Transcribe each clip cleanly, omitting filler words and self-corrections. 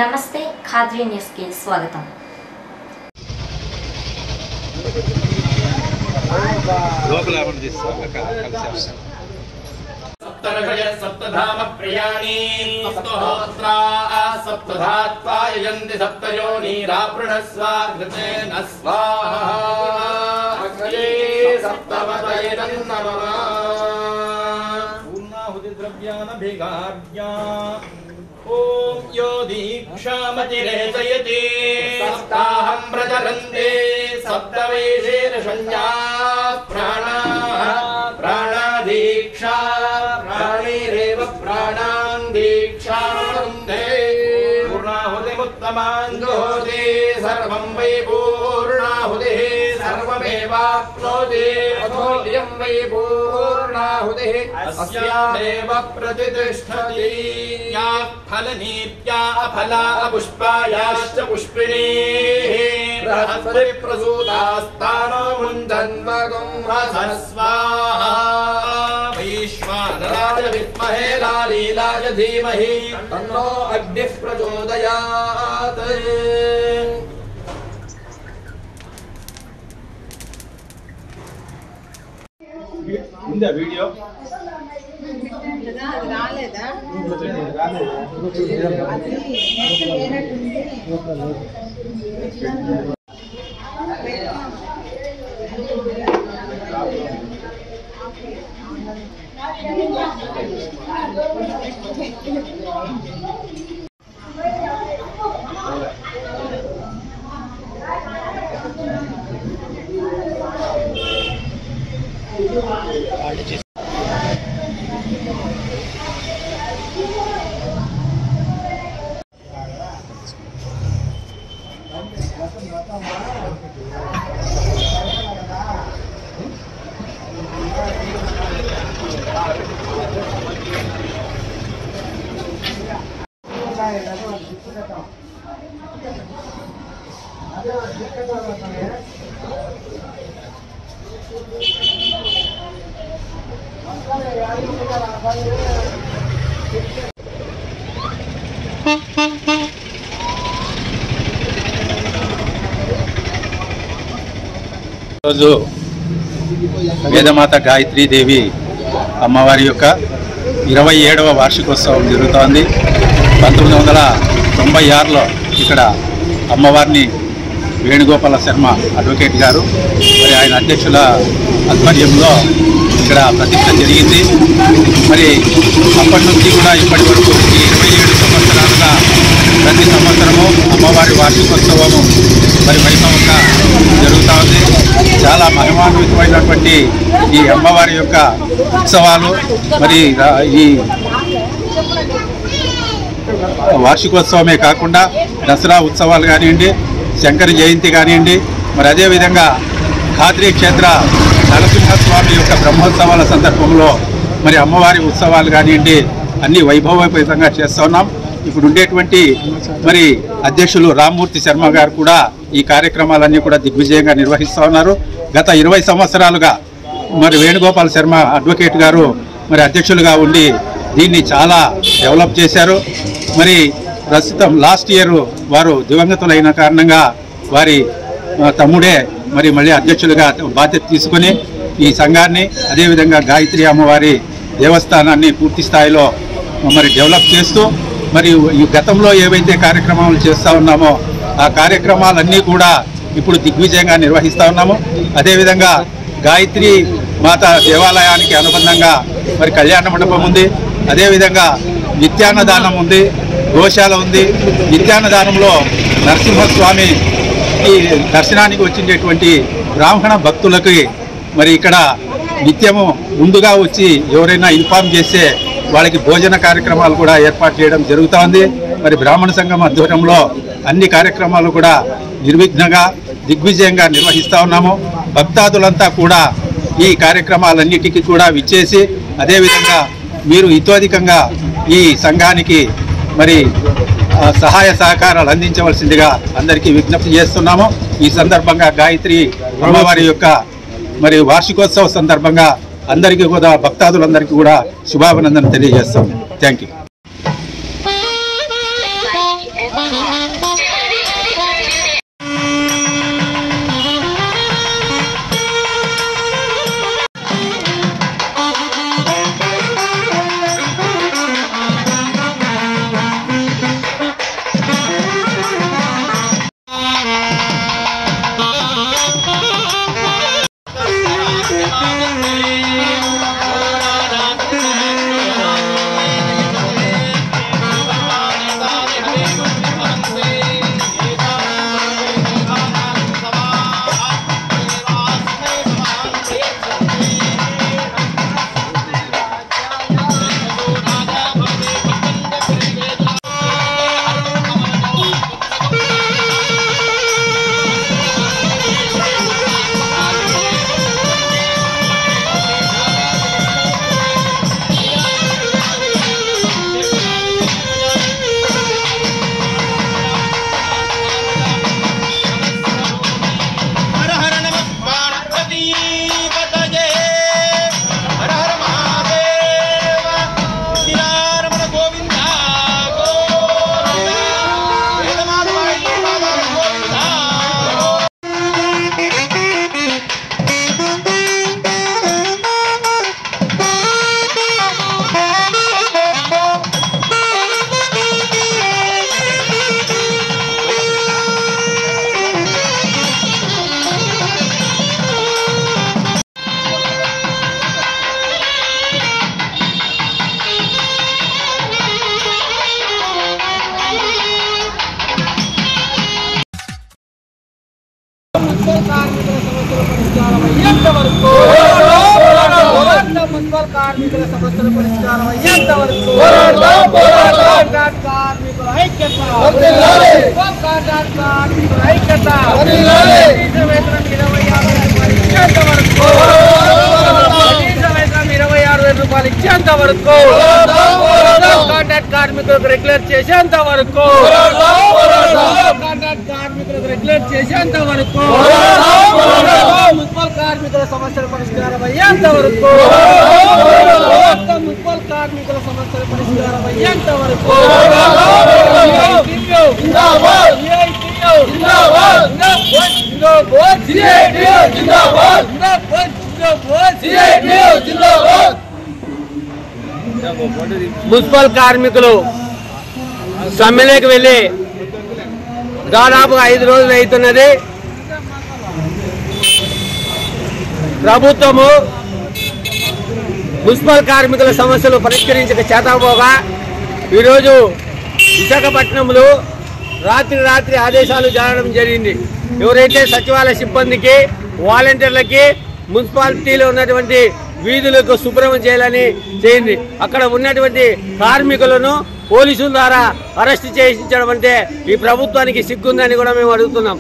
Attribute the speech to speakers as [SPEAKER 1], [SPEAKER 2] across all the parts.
[SPEAKER 1] నమస్తే ఖాద్రీ న్యూస్ కి స్వాగతం.
[SPEAKER 2] सप्तधाम प्रियाणि सप्तहोत्रा सप्तधात्वा यजन्ति सप्तयोनिरापृणस्वाकृतेन स्वाहा अग्रे सप्तवतये नमः पूर्णाहुति द्रव्यानभिगार्या ओम यो दीक्षामतिरेचयति सप्ताहं प्रचरन्ते सप्तवेशेन संज्ञा प्राणादीक्षा प्राणैरेव प्राणां दीक्षामन्ते पूर्णाहुतिमुत्तमां जुहोति सर्वं वै पूर्णाहुतिः सर्वमेवाप्नोति अथोऽयं वै पूर्णाहुतिः अस्यामेव प्रतिष्ठति या फलनीत्या अफला पुष्पायाश्च पुष्पिणीः बृहस्पति प्रसूतास्तानो मुञ्जन्वगुं रसस्वाहा वैश्वानराय विद्महे लालीलाय धीमहि तन्नो अग्निः प्रचोदयात्.
[SPEAKER 3] ఉందా వీడియో
[SPEAKER 4] రాలేదా
[SPEAKER 3] రోజు వేదమాత గాయత్రీదేవి అమ్మవారి యొక్క 27వ వార్షికోత్సవం జరుగుతోంది. 1996లో ఇక్కడ అమ్మవారిని వేణుగోపాల శర్మ అడ్వకేట్ గారు మరి ఆయన అధ్యక్షుల ఆధ్వర్యంలో ఇక్కడ ప్రతిష్ట జరిగింది. మరి అప్పటి నుంచి కూడా ఇప్పటి వరకు ఈ 27 సంవత్సరాలుగా ప్రతి సంవత్సరము అమ్మవారి వార్షికోత్సవము మరి వైభవంగా జరుగుతూ ఉంది. చాలా మహిమాన్వితమైనటువంటి ఈ అమ్మవారి యొక్క ఉత్సవాలు మరి ఈ వార్షికోత్సవమే కాకుండా దసరా ఉత్సవాలు కానివ్వండి, శంకర జయంతి కానివ్వండి, మరి అదేవిధంగా ఖాద్రీ క్షేత్ర నరసింహస్వామి యొక్క బ్రహ్మోత్సవాల సందర్భంలో మరి అమ్మవారి ఉత్సవాలు కానివ్వండి అన్ని వైభవోపేతంగా చేస్తున్నాం. ఇప్పుడు ఉండేటువంటి మరి అధ్యక్షులు రామ్మూర్తి శర్మ గారు కూడా ఈ కార్యక్రమాలన్నీ కూడా దిగ్విజయంగా నిర్వహిస్తూ ఉన్నారు. గత 20 సంవత్సరాలుగా మరి వేణుగోపాల్ శర్మ అడ్వకేట్ గారు మరి అధ్యక్షులుగా ఉండి దీన్ని చాలా డెవలప్ చేశారు. మరి ప్రస్తుతం లాస్ట్ ఇయర్ వారు దివంగతులైన కారణంగా వారి తమ్ముడే మరి మళ్ళీ అధ్యక్షులుగా బాధ్యత తీసుకొని ఈ సంఘాన్ని అదేవిధంగా గాయత్రి అమ్మవారి దేవస్థానాన్ని పూర్తి స్థాయిలో మరి డెవలప్ చేస్తూ మరి ఈ గతంలో ఏవైతే కార్యక్రమాలు చేస్తూ ఉన్నామో ఆ కార్యక్రమాలన్నీ కూడా ఇప్పుడు దిగ్విజయంగా నిర్వహిస్తూ ఉన్నాము. అదేవిధంగా గాయత్రి మాత దేవాలయానికి అనుబంధంగా మరి కళ్యాణ మండపం ఉంది, అదేవిధంగా నిత్యాన్నదానం ఉంది, గోశాల ఉంది. నిత్యాన్నదానంలో నరసింహస్వామి ఈ దర్శనానికి వచ్చినటువంటి బ్రాహ్మణ భక్తులకి మరి ఇక్కడ నిత్యము ముందుగా వచ్చి ఎవరైనా ఇన్ఫార్మ్ చేస్తే వాళ్ళకి భోజన కార్యక్రమాలు కూడా ఏర్పాటు చేయడం జరుగుతూ ఉంది. మరి బ్రాహ్మణ సంఘం ఆధ్వర్యంలో అన్ని కార్యక్రమాలు కూడా నిర్విఘ్నంగా దిగ్విజయంగా నిర్వహిస్తూ ఉన్నాము. భక్తాదులంతా కూడా ఈ కార్యక్రమాలన్నిటికీ కూడా విచ్చేసి అదేవిధంగా మీరు ఇతోధికంగా ఈ సంఘానికి మరి సహాయ సహకారాలు అందించవలసిందిగా అందరికీ విజ్ఞప్తి చేస్తున్నాము. ఈ సందర్భంగా గాయత్రి అమ్మవారి యొక్క మరి వార్షికోత్సవ సందర్భంగా అందరికీ కూడా భక్తాదులందరికీ కూడా శుభాభినందనలు తెలియజేస్తాం. Thank you.
[SPEAKER 4] కాంట్రాక్ట్ కార్మికుల ఐక్యత
[SPEAKER 2] వర్ధిల్లాలి.
[SPEAKER 4] కాంట్రాక్ట్ కార్మికుల ఐక్యత
[SPEAKER 2] వర్ధిల్లాలి.
[SPEAKER 4] కనీస వేతనం 26,000 రూపాయలు ఇచ్చేంత వరకు కనీస వేతనం 26,000 రూపాయలు ఇచ్చేంత వరకు కాంట్రాక్ట్ కార్మికులకు రెగ్యులర్ చేసేంత వరకు కాంట్రాక్ట్ కార్మికులకు రెగ్యులర్ చేసేంత వరకు మున్సిపల్ కార్మికుల సమస్యల పరిష్కారం అయ్యేంత వరకు మున్సిపల్ కార్మికుల సమస్యల పరిష్కారం అయ్యేంత వరకు మున్సిపల్ కార్మికులు సమ్మెలోకి వెళ్ళి దాదాపుగా 5 రోజులు అవుతున్నది. ప్రభుత్వము మున్సిపల్ కార్మికుల సమస్యలు పరిష్కరించక చేతపోగా ఈరోజు విశాఖపట్నంలో రాత్రి ఆదేశాలు జారడం జరిగింది. ఎవరైతే సచివాలయ సిబ్బందికి వాలంటీర్లకి మున్సిపాలిటీలో ఉన్నటువంటి వీధులకు శుభ్రం చేయాలని చేయింది. అక్కడ ఉన్నటువంటి కార్మికులను పోలీసుల ద్వారా అరెస్ట్ చేయించడం అంటే ఈ ప్రభుత్వానికి సిగ్గుందని కూడా మేము అడుగుతున్నాం.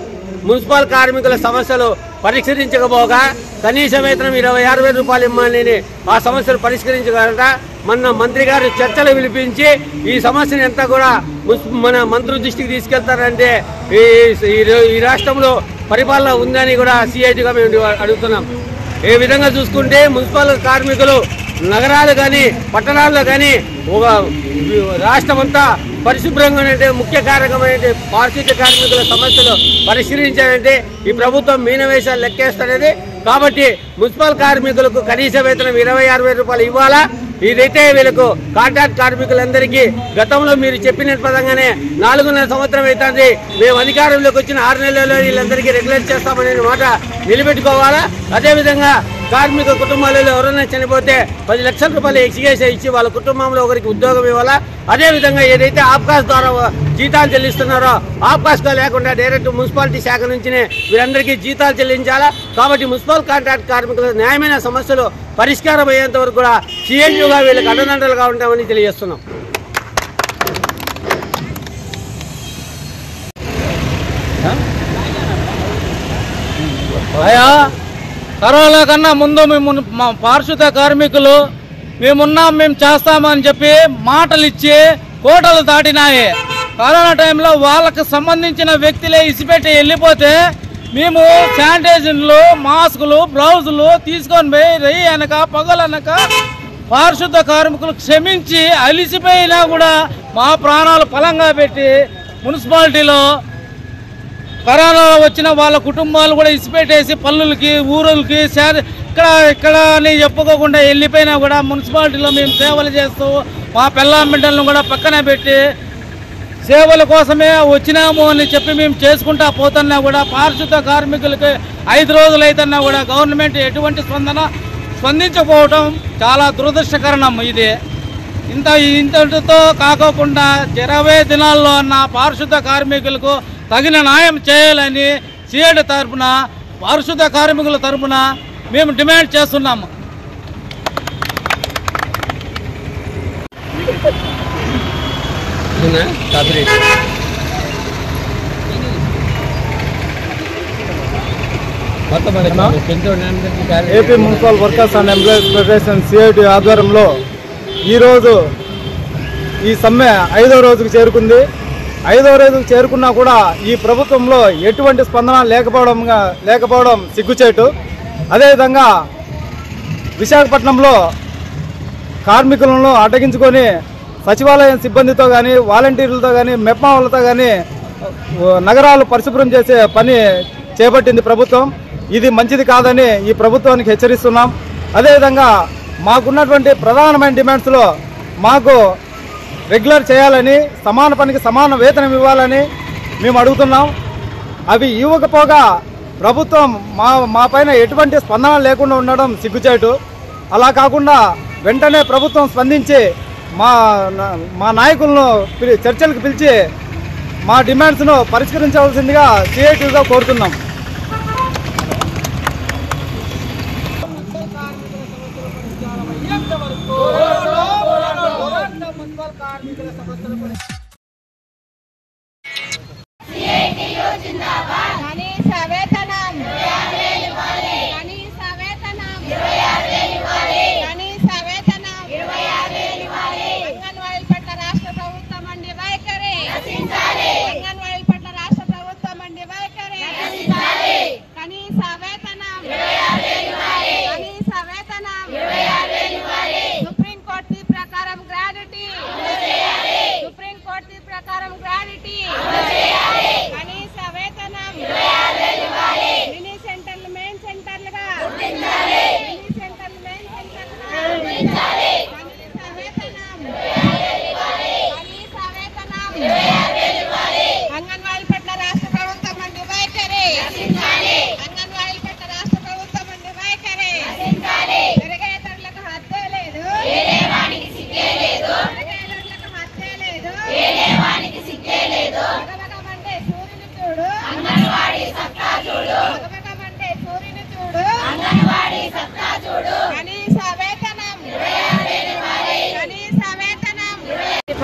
[SPEAKER 4] మున్సిపల్ కార్మికుల సమస్యలు పరిష్కరించకపోగా కనీస వేతనం 26,000 రూపాయలు ఇవ్వాలని ఆ సమస్యలు పరిష్కరించగలట మన మంత్రి గారు చర్చలు పిలిపించి ఈ సమస్యను ఎంత కూడా మన మంత్రుల దృష్టికి తీసుకెళ్తారంటే ఈ రాష్ట్రంలో పరిపాలన ఉందని కూడా సిఐటిగా మేము అడుగుతున్నాం. ఏ విధంగా చూసుకుంటే మున్సిపల్ కార్మికులు నగరాలు కానీ పట్టణాల్లో కానీ ఒక రాష్ట్రమంతా పరిశుభ్రంగా అంటే ముఖ్య కారకమైన పారిశుద్ధ్య కార్మికుల సమస్యలు పరిష్కరించాలంటే ఈ ప్రభుత్వం మీనవేశాలు లెక్కేస్తున్నది. కాబట్టి మున్సిపల్ కార్మికులకు కనీస వేతనం 26,000 రూపాయలు ఇవ్వాలా. ఇదైతే వీళ్ళకు కాంట్రాక్ట్ కార్మికులందరికీ గతంలో మీరు చెప్పిన పదంగానే 4.5 సంవత్సరం అవుతుంది. మేము అధికారంలోకి వచ్చిన 6 నెలల్లో వీళ్ళందరికీ రెగ్యులేట్ చేస్తామనే మాట నిలబెట్టుకోవాలా. అదేవిధంగా కార్మిక కుటుంబాలలో ఎవరైనా చనిపోతే 10 లక్షల రూపాయలు ఎక్స్గ్రేషియా ఇచ్చి వాళ్ళ కుటుంబంలో ఒకరికి ఉద్యోగం ఇవ్వాలా. అదేవిధంగా ఏదైతే ఆబ్కాస్ ద్వారా జీతాలు చెల్లిస్తున్నారో ఆబ్కాస్గా లేకుండా డైరెక్ట్ మున్సిపాలిటీ శాఖ నుంచినే వీరందరికీ జీతాలు చెల్లించాలా. కాబట్టి మున్సిపల్ కాంట్రాక్ట్ కార్మికుల న్యాయమైన సమస్యలు పరిష్కారం అయ్యేంత వరకు కూడా సిఎన్యుగా వీళ్ళకి అండదండలుగా ఉంటామని తెలియజేస్తున్నాం.
[SPEAKER 5] అయ్యా, కరోనా కన్నా ముందు మా పారిశుద్ధ్య కార్మికులు మేమున్నాం మేము చేస్తామని చెప్పి మాటలు ఇచ్చి కోటలు దాటినాయి. కరోనా టైంలో వాళ్ళకు సంబంధించిన వ్యక్తులే ఇసిపెట్టి వెళ్ళిపోతే మేము శానిటైజర్లు మాస్కులు బ్లౌజులు తీసుకొని పోయి రెయ్యి అనక పగలనక పారిశుద్ధ్య కార్మికులు క్షమించి అలిసిపోయినా కూడా మా ప్రాణాలు ఫలంగా పెట్టి మున్సిపాలిటీలో కరోనా వచ్చిన వాళ్ళ కుటుంబాలు కూడా ఇసిపెట్టేసి పల్లులకి ఊరులకి ఇక్కడ అని చెప్పుకోకుండా వెళ్ళిపోయినా కూడా మున్సిపాలిటీలో మేము సేవలు చేస్తూ మా పిల్లం బిడ్డలను కూడా పక్కన పెట్టి సేవల కోసమే వచ్చినాము అని చెప్పి మేము చేసుకుంటా పోతున్నా కూడా పారిశుద్ధ్య కార్మికులకి 5 రోజులు అయితేనా కూడా గవర్నమెంట్ ఎటువంటి స్పందించకపోవటం చాలా దురదృష్టకరణం. ఇది ఇంతటితో కాకోకుండా 20 దినాల్లో నా పారిశుద్ధ్య కార్మికులకు తగిన న్యాయం చేయాలని సిఐటి తరఫున పారిశుద్ధ్య కార్మికుల తరఫున మేము డిమాండ్ చేస్తున్నాము.
[SPEAKER 6] AP municipal workers and employees federation CIT ఆధ్వర్యంలో ఈరోజు ఈ సమ్మె 5వ రోజుకు చేరుకుంది. 5వ రోజుకు చేరుకున్నా కూడా ఈ ప్రభుత్వంలో ఎటువంటి స్పందన లేకపోవడం సిగ్గుచేటు. అదేవిధంగా విశాఖపట్నంలో కార్మికులను అడ్డగించుకొని సచివాలయం సిబ్బందితో కానీ వాలంటీర్లతో కానీ మెప్మా వాళ్ళతో కానీ నగరాలు పరిశుభ్రం చేసే పని చేపట్టింది ప్రభుత్వం. ఇది మంచిది కాదని ఈ ప్రభుత్వానికి హెచ్చరిస్తున్నాం. అదేవిధంగా మాకున్నటువంటి ప్రధానమైన డిమాండ్స్లో మాకు రెగ్యులర్ చేయాలని, సమాన పనికి సమాన వేతనం ఇవ్వాలని మేము అడుగుతున్నాం. అవి ఇవ్వకపోగా ప్రభుత్వం మా పైన ఎటువంటి స్పందన లేకుండా ఉండడం సిగ్గుచేటు. అలా కాకుండా వెంటనే ప్రభుత్వం స్పందించి మా నాయకులను చర్చలకు పిలిచి మా డిమాండ్స్ను పరిష్కరించవలసిందిగా సిఐటిగా కోరుతున్నాం.
[SPEAKER 4] మున్సిపల్ కార్మికుల సమస్యలు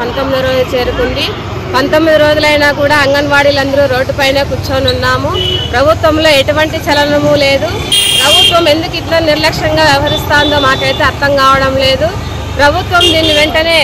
[SPEAKER 7] 19వ రోజు చేరుకుంది. 19 రోజులైనా కూడా అంగన్వాడీలందరూ రోడ్డుపైన కూర్చొని ఉన్నాము. ప్రభుత్వంలో ఎటువంటి చలనము లేదు. ప్రభుత్వం ఎందుకు ఇట్లా నిర్లక్ష్యంగా వ్యవహరిస్తుందో మాకైతే అర్థం కావడం లేదు. ప్రభుత్వం దీన్ని వెంటనే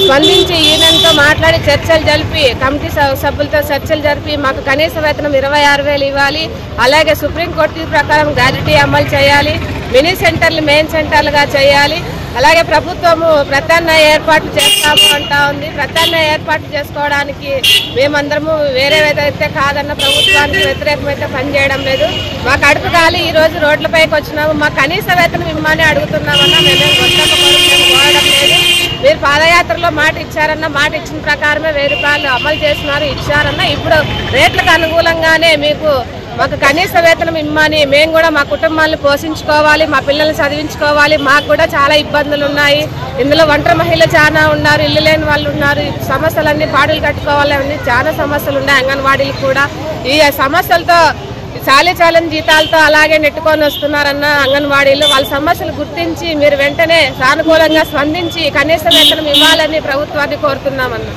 [SPEAKER 7] స్పందించి యూనియన్తో మాట్లాడి చర్చలు జరిపి కమిటీ సభ్యులతో చర్చలు జరిపి మాకు కనీస వేతనం 26,000 ఇవ్వాలి. అలాగే సుప్రీంకోర్టు ప్రకారం గ్రాడ్యుటీ అమలు చేయాలి. మినీ సెంటర్లు మెయిన్ సెంటర్లుగా చేయాలి. అలాగే ప్రభుత్వము ప్రత్యామ్నాయ ఏర్పాట్లు చేస్తాము అంటా ఉంది. ప్రత్యామ్నాయ ఏర్పాట్లు చేసుకోవడానికి మేమందరము వేరే ఏదైతే కాదన్న ప్రభుత్వానికి వ్యతిరేకమైతే పనిచేయడం లేదు. మా కడుపు కాలి ఈరోజు రోడ్లపైకి వచ్చినాము. మా కనీస వేతనం ఇమ్మని అడుగుతున్నామన్నా మేమే కోరడం లేదు. మీరు పాదయాత్రలో మాట ఇచ్చారన్న మాట ఇచ్చిన ప్రకారమే 1000 రూపాయలు అమలు చేస్తున్నారు, ఇచ్చారన్న. ఇప్పుడు రేట్లకు అనుకూలంగానే మాకు కనీస వేతనం ఇమ్మని, మేము కూడా మా కుటుంబాలను పోషించుకోవాలి, మా పిల్లల్ని చదివించుకోవాలి. మాకు కూడా చాలా ఇబ్బందులు ఉన్నాయి. ఇందులో ఒంటరి మహిళలు చాలా ఉన్నారు, ఇల్లు లేని వాళ్ళు ఉన్నారు. ఈ సమస్యలన్నీ పాడులు కట్టుకోవాలి, అవన్నీ చాలా సమస్యలు ఉన్నాయి. అంగన్వాడీలు కూడా ఈ సమస్యలతో చాలని జీతాలతో అలాగే నెట్టుకొని వస్తున్నారన్న అంగన్వాడీలు. వాళ్ళ సమస్యలు గుర్తించి మీరు వెంటనే సానుకూలంగా స్పందించి కనీస వేతనం ఇవ్వాలని ప్రభుత్వాన్ని కోరుతున్నామన్న.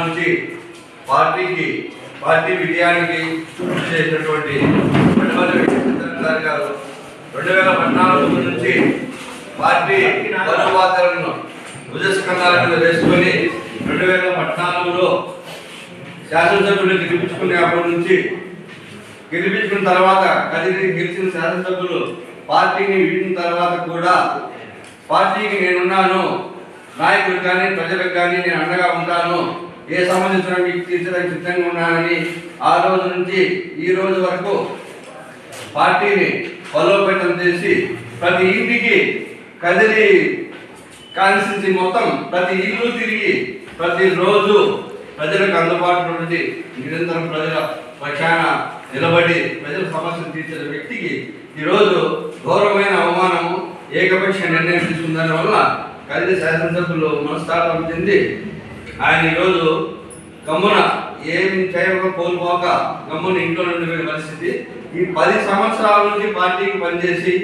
[SPEAKER 2] నుంచి పార్టీ విజయానికి కృషి చేసినటువంటి గారు 2014 నుంచి పార్టీ బలోపాతాలను భుజస్కంధాల మీద వేసుకొని 2014లో శాసనసభ్యులు గెలిపించుకునేప్పటి నుంచి గెలిపించుకున్న తర్వాత గెలిచిన శాసనసభ్యులు పార్టీని వీడిన తర్వాత కూడా పార్టీకి నేనున్నాను, నాయకులు కానీ ప్రజలకు కానీ నేను అండగా ఉంటాను, ఏ సంబంధించిన తీర్చడానికి సిద్ధంగా ఉన్నానని ఆ రోజు నుంచి ఈ రోజు వరకు పార్టీని బలోపేతం చేసి ప్రతి ఇంటికి కదిలి కాన్స్టిట్యూన్సీ మొత్తం ప్రతి ఇల్లు తిరిగి ప్రతిరోజు ప్రజలకు అందుబాటులో నుండి నిరంతరం ప్రజల పక్షాన నిలబడి ప్రజల సమస్యలు తీర్చే వ్యక్తికి ఈరోజు ఘోరమైన అవమానము ఏకపక్ష నిర్ణయం తీసుకున్న వల్ల కదిలి శాసనసభ్యులు మనస్తాపం చెంది ఆయన ఈరోజు గమ్మున ఏమి చేయక కోల్పోక గమ్మున ఇంట్లో నుండి వెళ్ళిన పరిస్థితి. ఈ 10 సంవత్సరాల నుంచి పార్టీకి పనిచేసి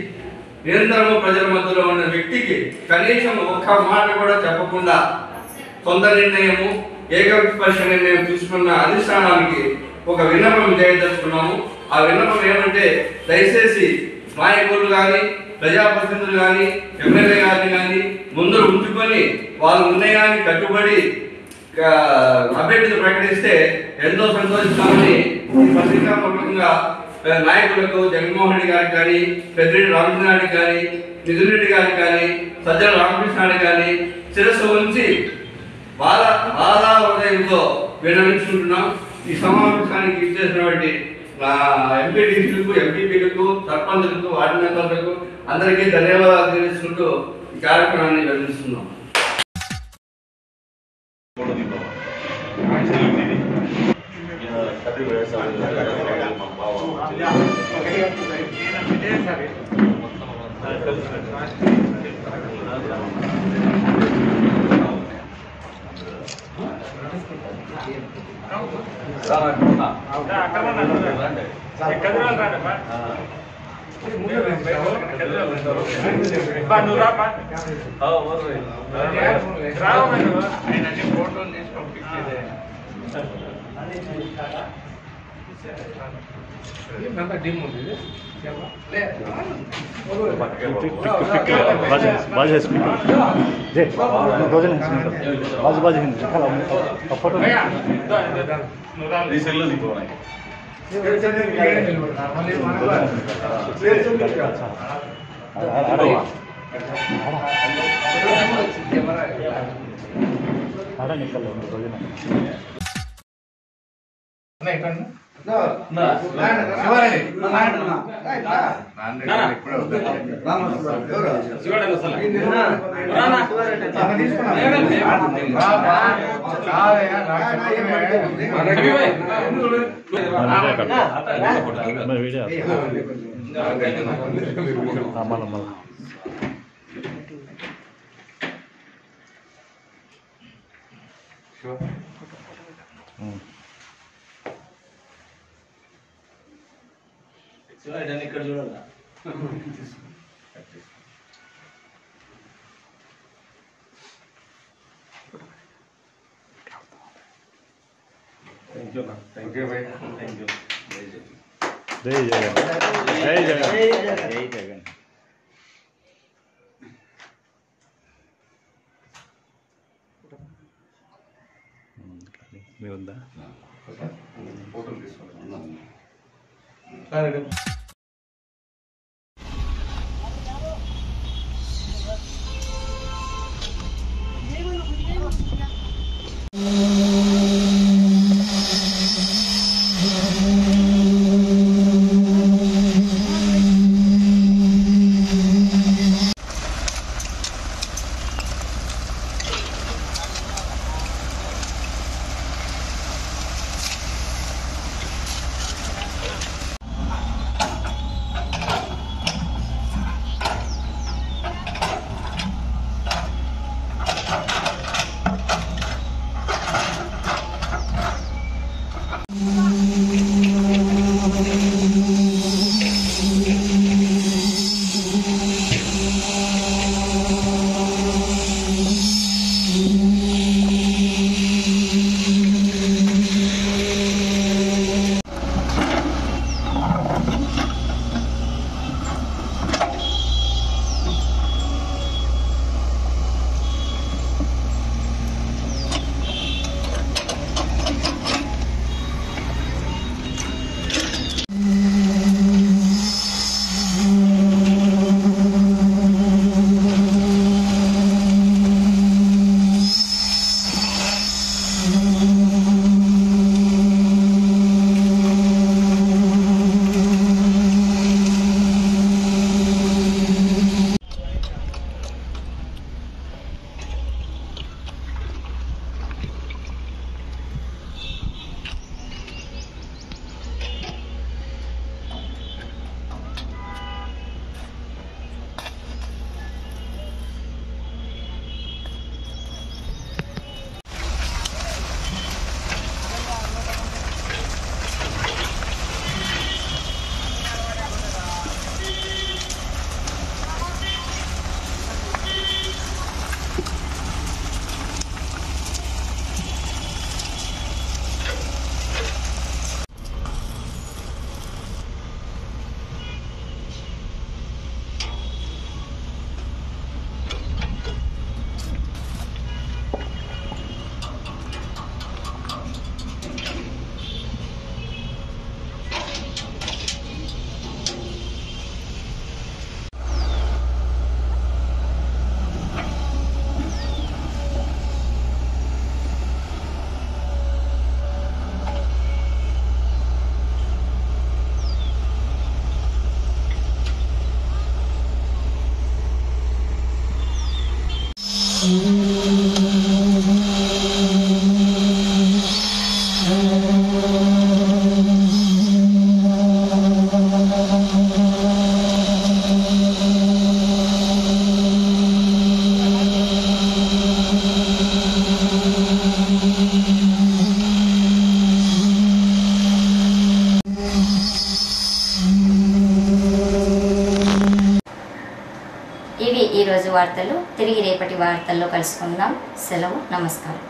[SPEAKER 2] నిరంతరము ప్రజల మధ్యలో ఉన్న వ్యక్తికి కనీసం ఒక్క మాట కూడా చెప్పకుండా సొంత నిర్ణయము ఏకపక్ష నిర్ణయం తీసుకున్న అధిష్టానానికి ఒక విన్నపం చేయదలుచుకున్నాము. ఆ విన్నపం ఏమంటే దయచేసి నాయకులు కానీ ప్రజాప్రతినిధులు కానీ ఎమ్మెల్యే గారిని కానీ ముందు ఉంచుకొని వాళ్ళ నిర్ణయాన్ని కట్టుబడి అభ్యర్థిని ప్రకటిస్తే ఎంతో సంతోషిస్తామని ఈ పత్రికాపూర్వకంగా నాయకులకు జగన్మోహన్ రెడ్డి గారికి కానీ పెద్దిరెడ్డి రామచంద్రారెడ్డి కానీ నిధుల్ రెడ్డి గారికి కానీ సజ్జల రామకృష్ణారెడ్డి కానీ శిరస్సు ఉంచి బాధా హృదయంతో విన్నవించుకుంటున్నాం. ఈ సమావేశానికి ఇచ్చేసినటువంటి ఎంపీటీసీలకు, ఎంపీపీలకు, సర్పంచులకు, వార్డు మెంబర్లకు అందరికీ ధన్యవాదాలు తెలుసుకుంటూ ఈ కార్యక్రమాన్ని నిర్వహిస్తున్నాం. ఇక్కడ చూడాలి thank you Bhai thank you
[SPEAKER 8] జై జగన్ జై జగన్ జై జగన్ మీ ఉందా
[SPEAKER 2] ఫోటో తీసుకున్నాను
[SPEAKER 1] ఈరోజు వార్తలు. తిరిగి రేపటి వార్తల్లో కలుసుకుందాం. సెలవు. నమస్కారం.